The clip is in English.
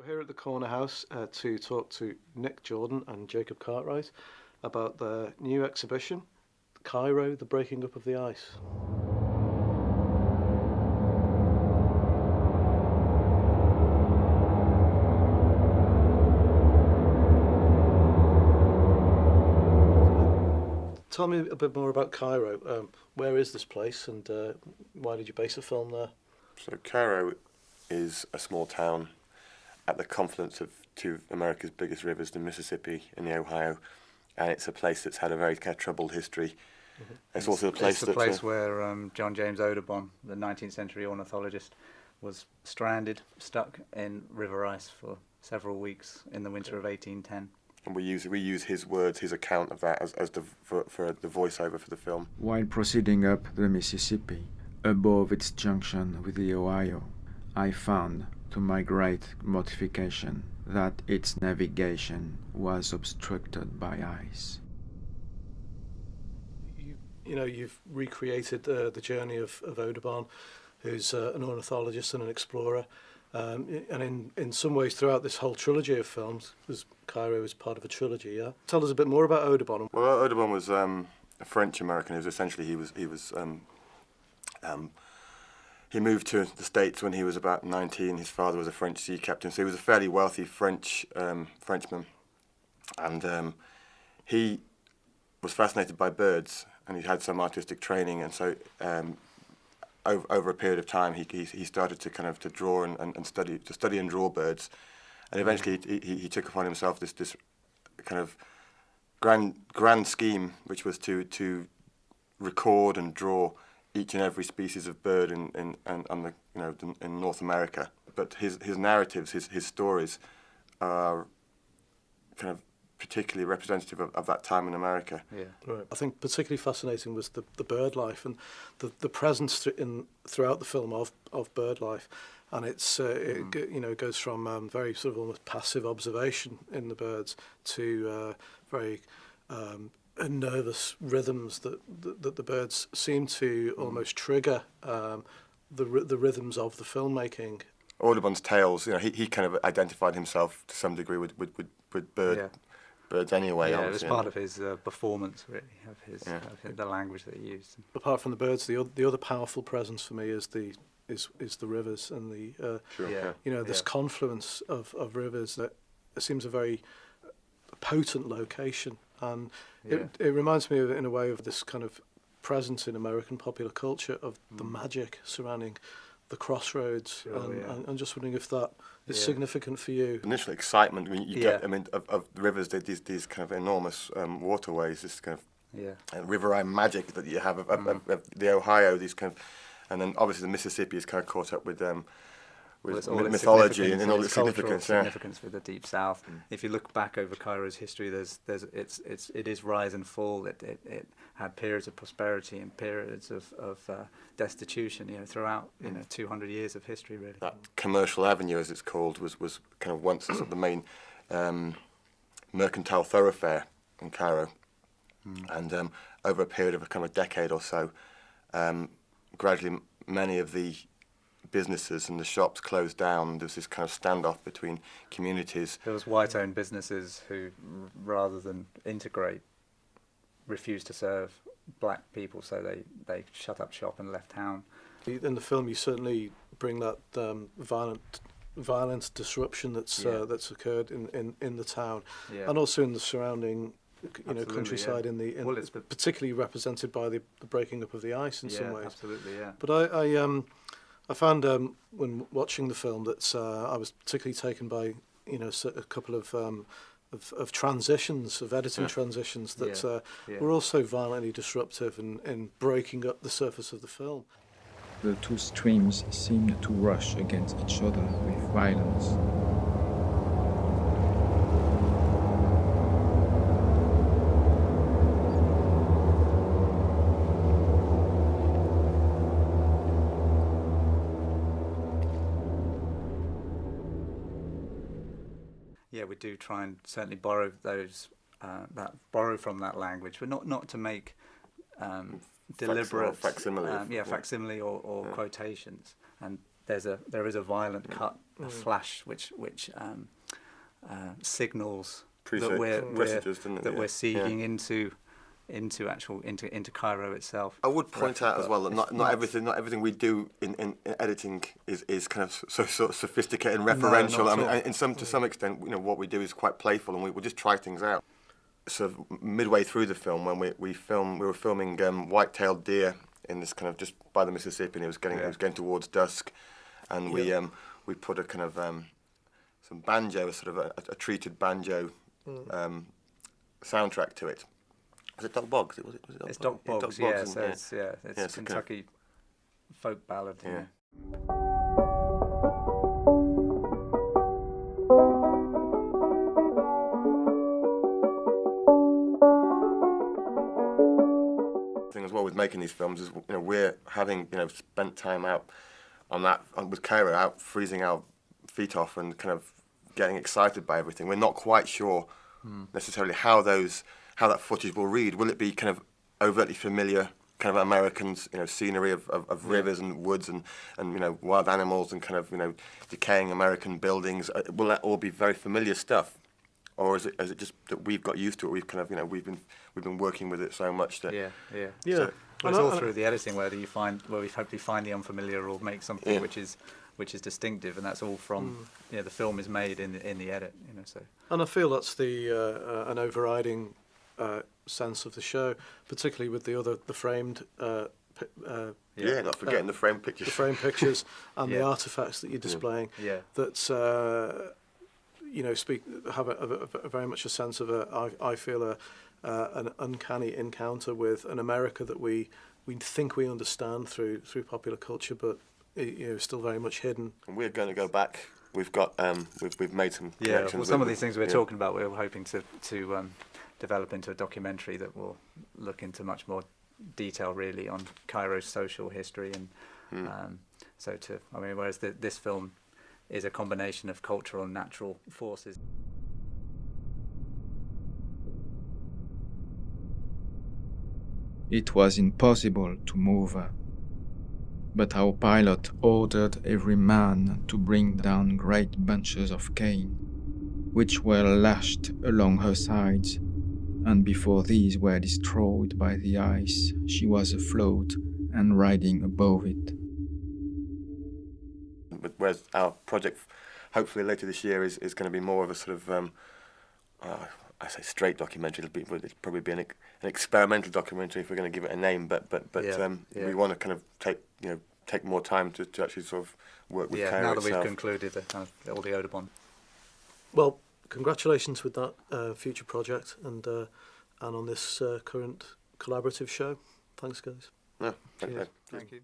here at the Cornerhouse to talk to Nick Jordan and Jacob Cartwright about their new exhibition, Cairo, The Breaking Up of the Ice. Tell me a bit more about Cairo. Where is this place and why did you base a film there? So Cairo is a small town at the confluence of two of America's biggest rivers, the Mississippi and the Ohio, and it's a place that's had a very kind of troubled history. Mm-hmm. It's also a place where John James Audubon, the 19th century ornithologist, was stranded, stuck in river ice for several weeks in the winter of 1810. And we use his words, his account of that as for the voiceover for the film. While proceeding up the Mississippi, above its junction with the Ohio, I found, to my great mortification, that its navigation was obstructed by ice. You've recreated the journey of Audubon, who's an ornithologist and an explorer. And in some ways, throughout this whole trilogy of films, because Cairo is part of a trilogy, yeah. Tell us a bit more about Audubon. Well, Audubon was a French American. He moved to the States when he was about 19. His father was a French sea captain, so he was a fairly wealthy Frenchman, and he was fascinated by birds, and he had some artistic training, and so. Over a period of time, he started to draw and study and draw birds, and eventually he took upon himself this kind of grand scheme, which was to record and draw each and every species of bird in North America. But his narratives, his stories, are kind of particularly representative of that time in America. Yeah, right. I think particularly fascinating was the bird life and the presence throughout the film of bird life, and it goes from very sort of almost passive observation in the birds to very nervous rhythms that the birds seem to almost trigger the rhythms of the filmmaking. Audubon's tales, he kind of identified himself to some degree with bird. Yeah. Birds anyway. Yeah, it was part of his performance, really, of the language that he used. Apart from the birds, the other powerful presence for me is the rivers and this confluence of rivers that seems a very potent location, and it reminds me in a way of this kind of presence in American popular culture of the magic surrounding the crossroads, and just wondering if that is significant for you. Initial excitement when you get, of the rivers, these kind of enormous waterways, this kind of riverine magic that you have of the Ohio, these kind of, and then obviously the Mississippi is kind of caught up with mythology and all its significance with the Deep South. If you look back over Cairo's history, it is rise and fall. It had periods of prosperity and periods of destitution. Throughout 200 years of history, really. That commercial avenue, as it's called, was kind of once sort of the main mercantile thoroughfare in Cairo, and over a period of a kind of decade or so, gradually many of the businesses and the shops closed down. There was this kind of standoff between communities. There was white-owned businesses who, rather than integrate, refused to serve black people, so they shut up shop and left town. In the film, you certainly bring that violent disruption that's occurred in the town, and also in the surrounding countryside. It's particularly represented by the breaking up of the ice in some ways. Absolutely, yeah. But I found when watching the film that I was particularly taken by a couple of transitions, of editing transitions that were also violently disruptive in breaking up the surface of the film. The two streams seemed to rush against each other with violence. Yeah, we do try and certainly borrow borrow from that language, but not to make deliberate facsimile facsimile or quotations, and there is a violent cut, a flash, which signals that we're seeing into Cairo itself. I would point out as well that not everything we do in editing is kind of so sort of sophisticated and referential. No, I mean, to some extent, what we do is quite playful, and we just try things out. Sort of midway through the film, when we were filming white-tailed deer in this kind of just by the Mississippi, and it was getting towards dusk, and we put a kind of some banjo, sort of a treated banjo soundtrack to it. Was it Doc Boggs? It's Doc Boggs, it's Kentucky folk ballad. Yeah. Thing as well with making these films is we're having spent time out on that with Cairo, out freezing our feet off and kind of getting excited by everything. We're not quite sure necessarily how that footage will read. Will it be kind of overtly familiar, kind of American, scenery of rivers and woods and wild animals and kind of decaying American buildings? Will that all be very familiar stuff, or is it just that we've got used to it? We've kind of we've been working with it so much that So it's all through the editing where we hopefully find the unfamiliar or make something which is distinctive, and that's all from the film is made in the edit. So. And I feel that's an overriding sense of the show, particularly with the framed not forgetting the framed pictures, and the artifacts that you're displaying that have a very much a sense of I feel an uncanny encounter with an America that we think we understand through popular culture, but still very much hidden. And we're going to go back. We've got we've made some connections. Well, some of these things we're talking about, we're hoping to develop into a documentary that will look into much more detail, really, on Cairo's social history, and whereas this film is a combination of cultural and natural forces. It was impossible to move her, but our pilot ordered every man to bring down great bunches of cane, which were lashed along her sides, and before these were destroyed by the ice, she was afloat and riding above it. But whereas our project, hopefully later this year, is going to be more of a sort of, I say straight documentary. It'll probably be an experimental documentary if we're going to give it a name. But we want to kind of take more time to actually sort of work with Cairo now that itself. we've concluded all the Audubon. Well, congratulations with that future project and on this current collaborative show. Thanks, guys. Yeah, Thank you.